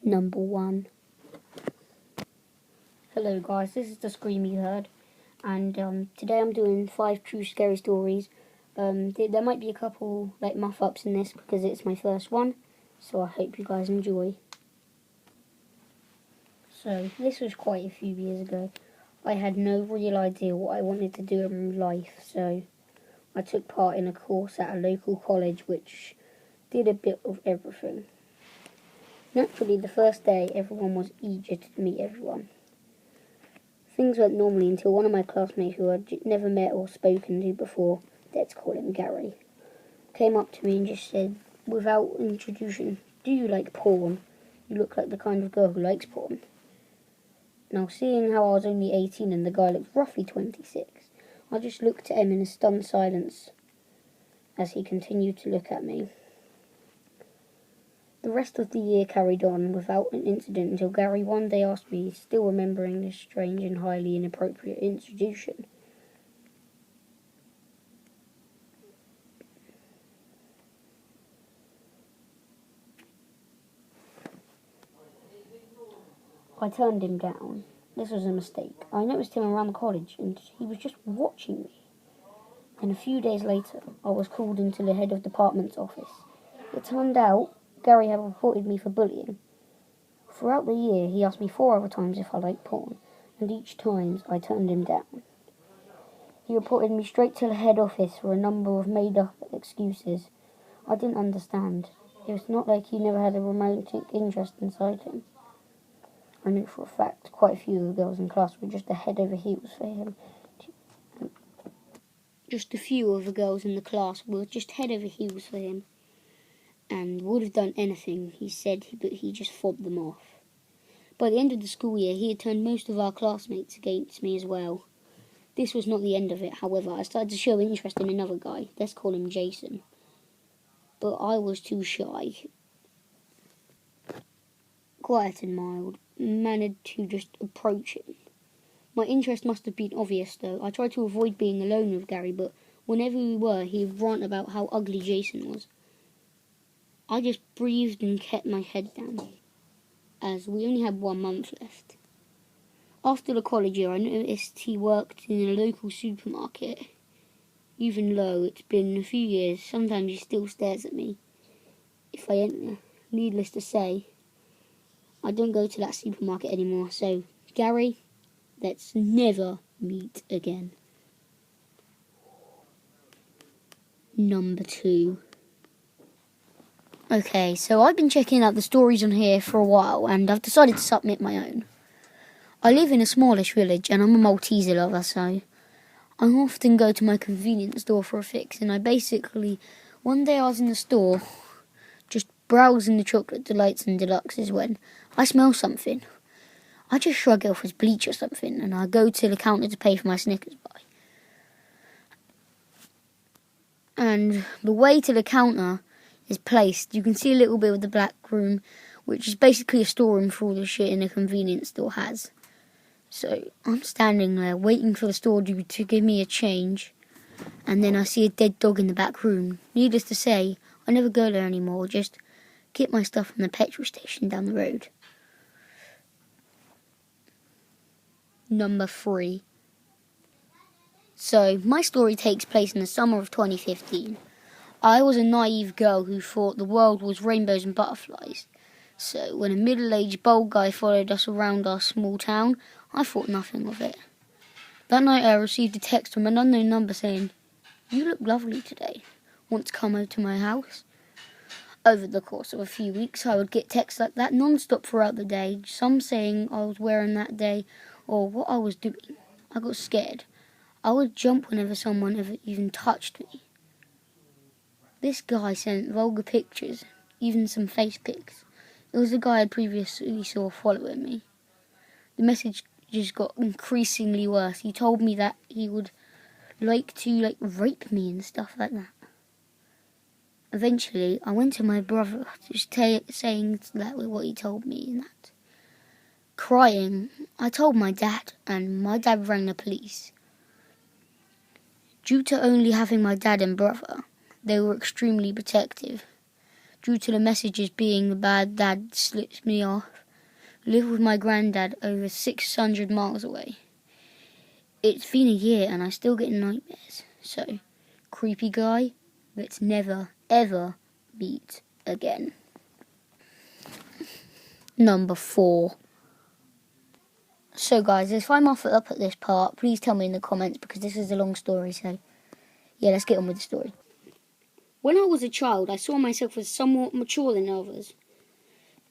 Number 1. Hello guys, this is the scream you heard, and today I'm doing 5 true scary stories. There might be a couple like muff ups in this because it's my first one, so I hope you guys enjoy. So this was quite a few years ago. I had no real idea what I wanted to do in life, so I took part in a course at a local college which did a bit of everything. Naturally, the first day everyone was eager to meet everyone. Things went normally until one of my classmates, who I'd never met or spoken to before, let's call him Gary, came up to me and just said, without introduction, "Do you like porn? You look like the kind of girl who likes porn." Now, seeing how I was only 18 and the guy looked roughly 26, I just looked at him in a stunned silence as he continued to look at me. The rest of the year carried on without an incident until Gary one day asked me, still remembering this strange and highly inappropriate introduction, I turned him down. This was a mistake. I noticed him around the college and he was just watching me. And a few days later, I was called into the head of department's office. It turned out Gary had reported me for bullying. Throughout the year, he asked me 4 other times if I liked porn, and each time I turned him down. He reported me straight to the head office for a number of made-up excuses. I didn't understand. It was not like he never had a romantic interest inside him. I knew for a fact quite a few of the girls in class were just head over heels for him. Just a few of the girls in the class were just head over heels for him, and would have done anything he said, but he just fobbed them off. By the end of the school year, he had turned most of our classmates against me as well. This was not the end of it, however. I started to show interest in another guy. Let's call him Jason. But I was too shy. Quiet and mild, managed to just approach him. My interest must have been obvious, though. I tried to avoid being alone with Gary, but whenever we were, he would rant about how ugly Jason was. I just breathed and kept my head down, as we only had 1 month left. After the college year, I noticed he worked in a local supermarket. Even though it's been a few years, sometimes he still stares at me if I enter. Needless to say, I don't go to that supermarket anymore, so Gary, let's never meet again. Number 2. Okay, so I've been checking out the stories on here for a while, and I've decided to submit my own. I live in a smallish village, and I'm a Malteser lover, so I often go to my convenience store for a fix, and one day I was in the store, just browsing the chocolate delights and deluxes, when I smell something. I just shrug it off as bleach or something, and I go to the counter to pay for my Snickers bar. And the way to the counter is placed, you can see a little bit of the black room, which is basically a storeroom for all the shit in a convenience store has. So I'm standing there waiting for the store dude to give me a change, and then I see a dead dog in the back room. Needless to say, I never go there anymore, just get my stuff from the petrol station down the road. Number 3. So, my story takes place in the summer of 2015. I was a naive girl who thought the world was rainbows and butterflies. So, when a middle-aged bald guy followed us around our small town, I thought nothing of it. That night I received a text from an unknown number saying, "You look lovely today. Want to come over to my house?" Over the course of a few weeks, I would get texts like that non-stop throughout the day, some saying I was wearing that day or what I was doing. I got scared. I would jump whenever someone ever even touched me. This guy sent vulgar pictures, even some face pics. It was the guy I previously saw following me. The message just got increasingly worse. He told me that he would like to rape me and stuff like that. Eventually, I went to my brother, just saying that with what he told me and that. Crying, I told my dad, and my dad rang the police. Due to only having my dad and brother, they were extremely protective. due to the messages being the bad dad slips me off. Live with my granddad over 600 miles away. It's been a year and I still get nightmares. So, creepy guy, let's never, ever meet again. Number 4. So guys, if I muff it up at this part, please tell me in the comments because this is a long story, so yeah, let's get on with the story. When I was a child, I saw myself as somewhat mature than others.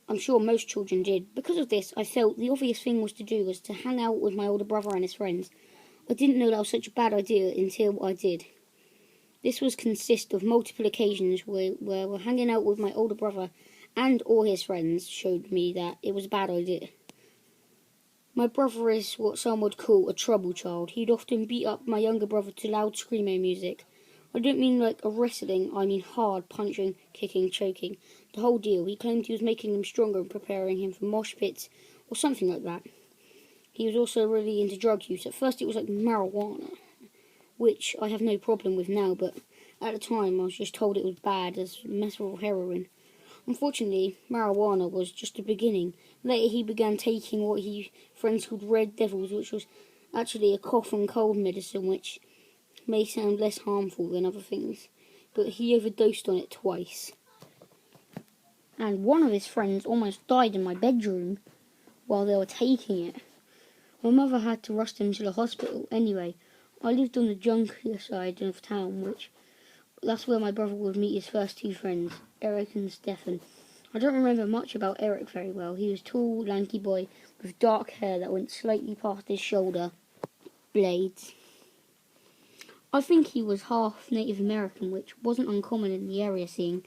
I'm sure most children did. Because of this, I felt the obvious thing was to hang out with my older brother and his friends. I didn't know that was such a bad idea until I did. This was consist of multiple occasions where we're hanging out with my older brother and all his friends showed me that it was a bad idea. My brother is what some would call a trouble child. He'd often beat up my younger brother to loud screamo music. I don't mean like a wrestling, I mean hard, punching, kicking, choking. The whole deal. He claimed he was making him stronger and preparing him for mosh pits or something like that. He was also really into drug use. At first it was like marijuana, which I have no problem with now, but at the time I was just told it was bad as methyl heroin. Unfortunately, marijuana was just the beginning. Later he began taking what he friends called Red Devils, which was actually a cough and cold medicine, which may sound less harmful than other things, but he overdosed on it twice. And one of his friends almost died in my bedroom while they were taking it. My mother had to rush them to the hospital. Anyway, I lived on the junkier side of town, that's where my brother would meet his first 2 friends, Eric and Stefan. I don't remember much about Eric very well. He was a tall, lanky boy with dark hair that went slightly past his shoulder blades. I think he was half Native American, which wasn't uncommon in the area, seeing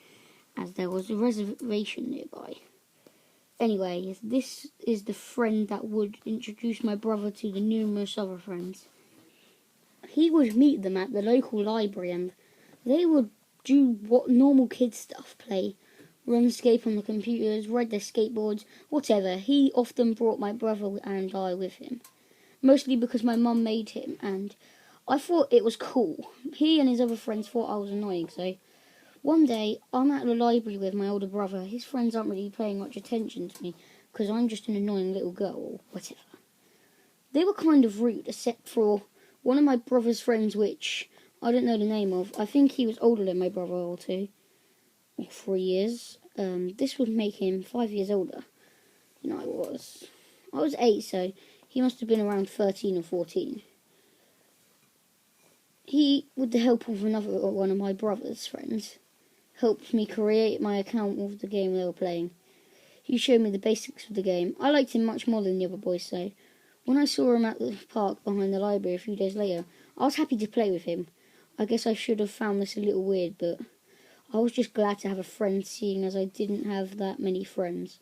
as there was a reservation nearby. Anyway, this is the friend that would introduce my brother to the numerous other friends. He would meet them at the local library and they would do what normal kids stuff, play RuneScape on the computers, ride their skateboards, whatever. He often brought my brother and I with him, mostly because my mum made him, and I thought it was cool. He and his other friends thought I was annoying, so one day I'm at the library with my older brother. His friends aren't really paying much attention to me because I'm just an annoying little girl or whatever. They were kind of rude, except for one of my brother's friends, which I don't know the name of. I think he was older than my brother or 2 or 3 years. This would make him 5 years older than I was. I was 8, so he must have been around 13 or 14. He, with the help of another one of my brother's friends, helped me create my account of the game they were playing. He showed me the basics of the game. I liked him much more than the other boys, so when I saw him at the park behind the library a few days later, I was happy to play with him. I guess I should have found this a little weird, but I was just glad to have a friend, seeing as I didn't have that many friends.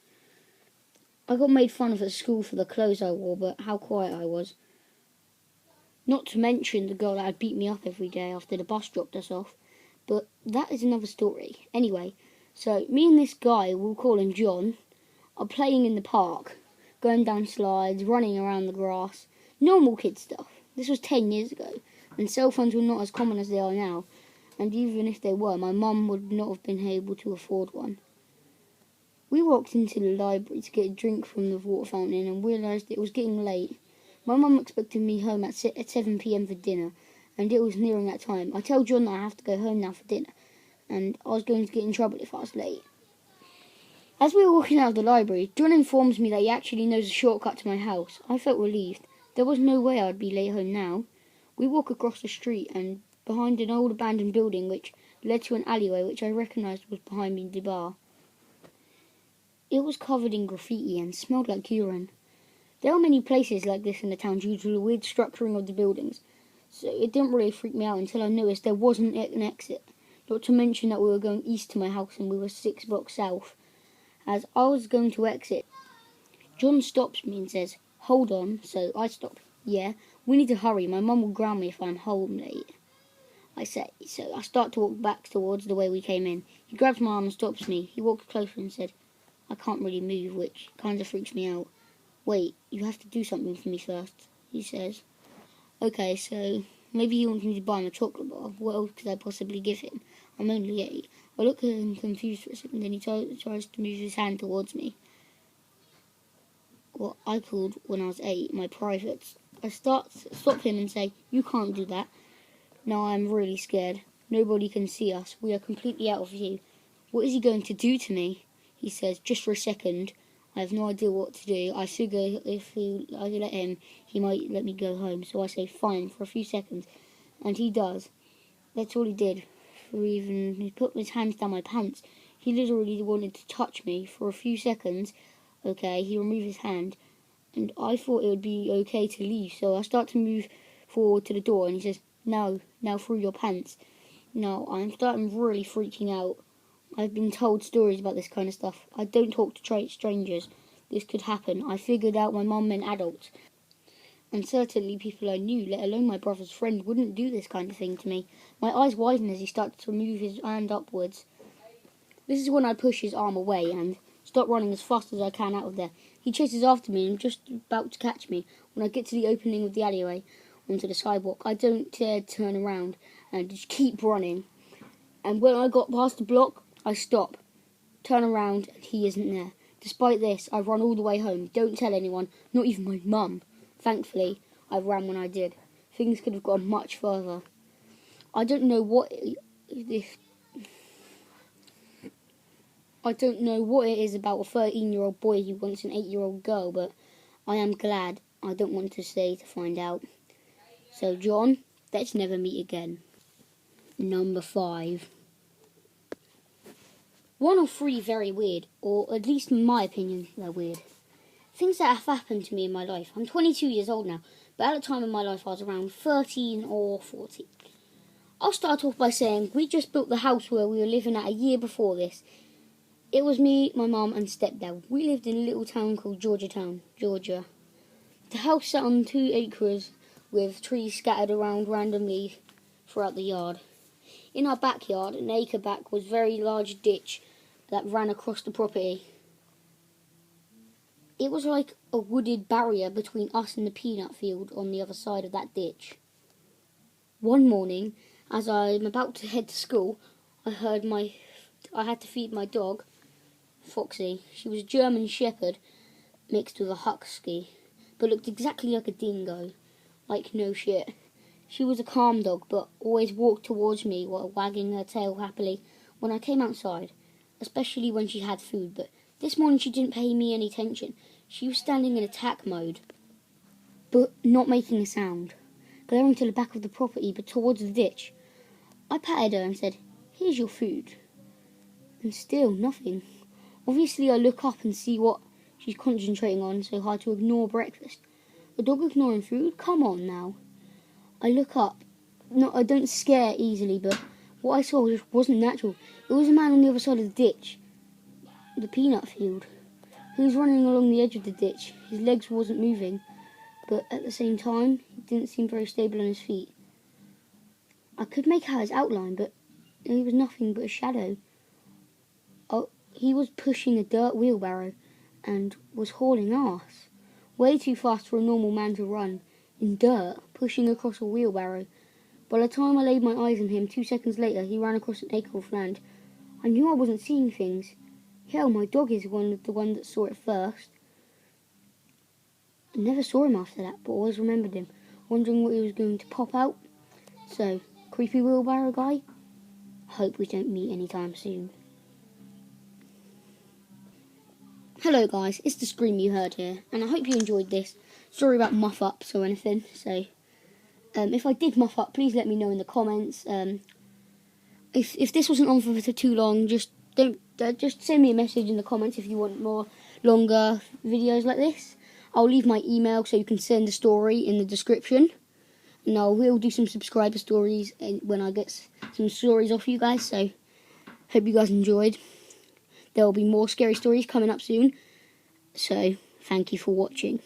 I got made fun of at school for the clothes I wore, but how quiet I was. Not to mention the girl that had beat me up every day after the bus dropped us off, but that is another story. Anyway, so me and this guy, we'll call him John, are playing in the park, going down slides, running around the grass, normal kid stuff. This was 10 years ago, and cell phones were not as common as they are now, and even if they were, my mum would not have been able to afford one. We walked into the library to get a drink from the water fountain and realised it was getting late. My mum expected me home at 7 p.m. for dinner, and it was nearing that time. I tell John that I have to go home now for dinner, and I was going to get in trouble if I was late. As we were walking out of the library, John informs me that he actually knows a shortcut to my house. I felt relieved. There was no way I would be late home now. We walk across the street and behind an old abandoned building which led to an alleyway which I recognised was behind me the bar. It was covered in graffiti and smelled like urine. There are many places like this in the town due to the weird structuring of the buildings, so it didn't really freak me out until I noticed there wasn't an exit. Not to mention that we were going east to my house and we were 6 blocks south. As I was going to exit, John stops me and says, "Hold on," so I stop. "Yeah, we need to hurry, my mum will ground me if I'm home late," I say, so I start to walk back towards the way we came in. He grabs my arm and stops me. He walks closer and said, "I can't really move," which kind of freaks me out. "Wait, you have to do something for me first," he says. Okay, so maybe he wants me to buy him a chocolate bar. What else could I possibly give him? I'm only 8. I look at him confused for a second, then he tries to move his hand towards me. What I called when I was 8 my privates. I stop him and say, "You can't do that." Now I'm really scared. Nobody can see us. We are completely out of view. What is he going to do to me? He says, "Just for a second." I have no idea what to do. I figure if I let him, he might let me go home. So I say, "Fine," for a few seconds. And he does. That's all he did. He put his hands down my pants. He literally wanted to touch me for a few seconds. Okay, he removed his hand. And I thought it would be okay to leave. So I start to move forward to the door. And he says, "No, now through your pants." Now, I'm starting really freaking out. I've been told stories about this kind of stuff. I don't talk to strangers. This could happen. I figured out my mum meant adults. And certainly people I knew, let alone my brother's friend, wouldn't do this kind of thing to me. My eyes widen as he started to move his hand upwards. This is when I push his arm away and start running as fast as I can out of there. He chases after me and I'm just about to catch me. When I get to the opening of the alleyway onto the sidewalk, I don't dare turn around and just keep running. And when I got past the block, I stop, turn around, and he isn't there. Despite this, I run all the way home. Don't tell anyone, not even my mum. Thankfully, I ran when I did. Things could have gone much further. I don't know what it is about a 13-year-old boy who wants an 8-year-old girl, but I am glad. I don't want to stay to find out. So, John, let's never meet again. Number 5. 1 or 3 very weird, or at least in my opinion, they're weird. Things that have happened to me in my life. I'm 22 years old now, but at the time in my life I was around 13 or 14. I'll start off by saying we just built the house where we were living at a year before this. It was me, my mum and stepdad. We lived in a little town called Georgetown, Georgia. The house sat on 2 acres with trees scattered around randomly throughout the yard. In our backyard, an acre back, was a very large ditch that ran across the property. It was like a wooded barrier between us and the peanut field on the other side of that ditch. One morning, as I'm about to head to school, I had to feed my dog, Foxy. She was a German Shepherd mixed with a Husky, but looked exactly like a dingo. Like no shit. She was a calm dog, but always walked towards me while wagging her tail happily when I came outside, especially when she had food, but this morning she didn't pay me any attention. She was standing in attack mode, but not making a sound, glaring to the back of the property but towards the ditch. I patted her and said, "Here's your food." And still nothing. Obviously I look up and see what she's concentrating on, so hard to ignore breakfast. A dog ignoring food? Come on now. I look up. No, I don't scare easily, but what I saw just wasn't natural. It was a man on the other side of the ditch, the peanut field. He was running along the edge of the ditch. His legs wasn't moving, but at the same time, he didn't seem very stable on his feet. I could make out his outline, but he was nothing but a shadow. Oh, he was pushing a dirt wheelbarrow and was hauling ass. Way too fast for a normal man to run. In dirt, pushing across a wheelbarrow. By the time I laid my eyes on him, 2 seconds later, he ran across an acre of land. I knew I wasn't seeing things. Hell, my dog is the one that saw it first. I never saw him after that, but always remembered him, wondering what he was going to pop out. So, creepy wheelbarrow guy, hope we don't meet anytime soon. Hello guys, it's the scream you heard here, and I hope you enjoyed this. Sorry about muff ups or anything, so if I did muff up, please let me know in the comments. If this wasn't on for too long, just send me a message in the comments if you want more longer videos like this. I'll leave my email so you can send a story in the description, and I will do some subscriber stories when I get some stories off you guys. So hope you guys enjoyed. There will be more scary stories coming up soon. So thank you for watching.